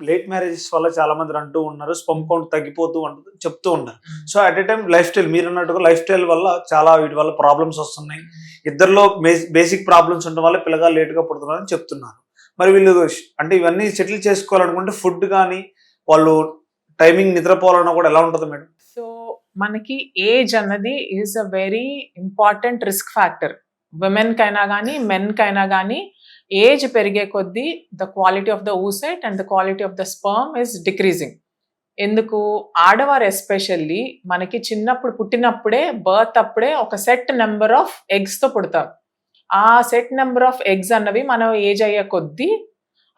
Late marriages వల్ల చాలా మంది అంటూ ఉన్నారు, స్పర్మ్ కౌంట్ తగ్గిపోతూ ఉంటుంది చెప్తూ ఉన్నారు. So at a time life style, మీరు అన్నట్టుగా లైఫ్ స్టైల్ వల్ల చాలా వీటి వల్ల ప్రాబ్లమ్స్ వస్తున్నాయి. ఇద్దరిలో బేసిక్ ప్రాబ్లమ్స్ ఉండడం వల్ల పిల్లగా లేట్గా పుడుతున్నారని చెప్తున్నారు. మరి వీళ్ళు అంటే ఇవన్నీ సెటిల్ చేసుకోవాలనుకుంటే ఫుడ్ కానీ, వాళ్ళు టైమింగ్ నిద్రపోవాలన్నా కూడా ఎలా ఉంటుంది మేడం? సో మనకి ఏజ్ అన్నది is a very important risk factor. Women కైనా కానీ, మెన్ కైనా కానీ ఏజ్ పెరిగే కొద్దీ the quality of the oocyte and the quality of the sperm is decreasing. ఎందుకు? ఆడవారు ఎస్పెషల్లీ మనకి చిన్నప్పుడు పుట్టినప్పుడే, బర్త్ అప్పుడే ఒక సెట్ నెంబర్ ఆఫ్ ఎగ్స్తో పుడతాం. ఆ సెట్ నెంబర్ ఆఫ్ ఎగ్స్ అన్నవి మనం ఏజ్ అయ్యే కొద్దీ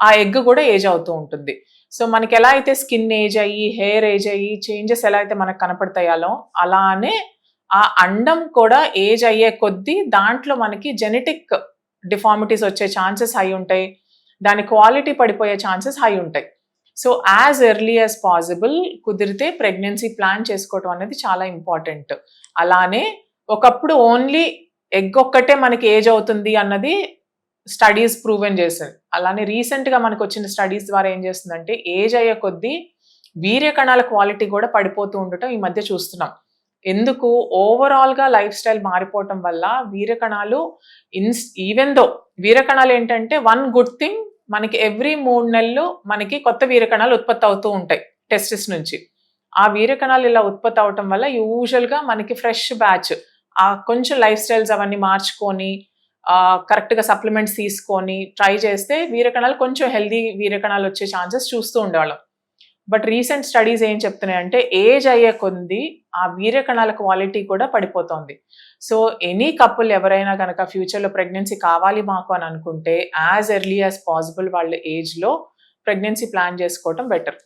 ఆ ఎగ్ కూడా ఏజ్ అవుతూ ఉంటుంది. సో మనకి ఎలా అయితే స్కిన్ ఏజ్ అయ్యి, హెయిర్ ఏజ్ అయ్యి, చేంజెస్ ఎలా అయితే మనకు కనపడతాయాలో అలానే ఆ అండం కూడా ఏజ్ అయ్యే కొద్దీ దాంట్లో మనకి జెనెటిక్ డిఫార్మిటీస్ వచ్చే ఛాన్సెస్ హై ఉంటాయి. దాని క్వాలిటీ పడిపోయే ఛాన్సెస్ హై ఉంటాయి. So as early as possible కుదిరితే ప్రెగ్నెన్సీ ప్లాన్ చేసుకోవటం అనేది చాలా ఇంపార్టెంట్. అలానే ఒకప్పుడు ఓన్లీ ఎగ్ ఒక్కటే మనకి ఏజ్ అవుతుంది అన్నది స్టడీస్ ప్రూవెన్ చేశారు. అలానే రీసెంట్గా మనకు వచ్చిన స్టడీస్ ద్వారా ఏం చేస్తుందంటే ఏజ్ అయ్యే కొద్దీ వీర్య కణాల క్వాలిటీ కూడా పడిపోతూ ఉండటం ఈ మధ్య చూస్తున్నాం. ఎందుకు? ఓవరాల్గా లైఫ్ స్టైల్ మారిపోవటం వల్ల వీర్య కణాలు ఈవెన్ దో వీర్య కణాలు ఏంటంటే వన్ గుడ్ థింగ్, మనకి ఎవ్రీ 3 నెలలు మనకి కొత్త వీర్య కణాలు ఉత్పత్తి అవుతూ ఉంటాయి టెస్టిస్ నుంచి. ఆ వీర్య కణాలు ఇలా ఉత్పత్తి అవటం వల్ల యూజువల్గా మనకి ఫ్రెష్ బ్యాచ్ కొంచెం లైఫ్ స్టైల్స్ అవన్నీ మార్చుకొని కరెక్ట్గా సప్లిమెంట్స్ తీసుకొని ట్రై చేస్తే వీర్య కణాలు కొంచెం హెల్దీ వీర్య కణాలు వచ్చే ఛాన్సెస్ చూస్తూ ఉండేవాళ్ళం. బట్ రీసెంట్ స్టడీస్ ఏం చెప్తున్నాయంటే ఏజ్ అయ్యే కొద్ది ఆ వీర్య కణాల క్వాలిటీ కూడా పడిపోతుంది. సో ఎనీ కపుల్ ఎవరైనా కనుక ఫ్యూచర్లో ప్రెగ్నెన్సీ కావాలి మాకు అని అనుకుంటే యాజ్ ఎర్లీ యాజ్ పాసిబుల్ వాళ్ళ ఏజ్లో ప్రెగ్నెన్సీ ప్లాన్ చేసుకోవటం బెటర్.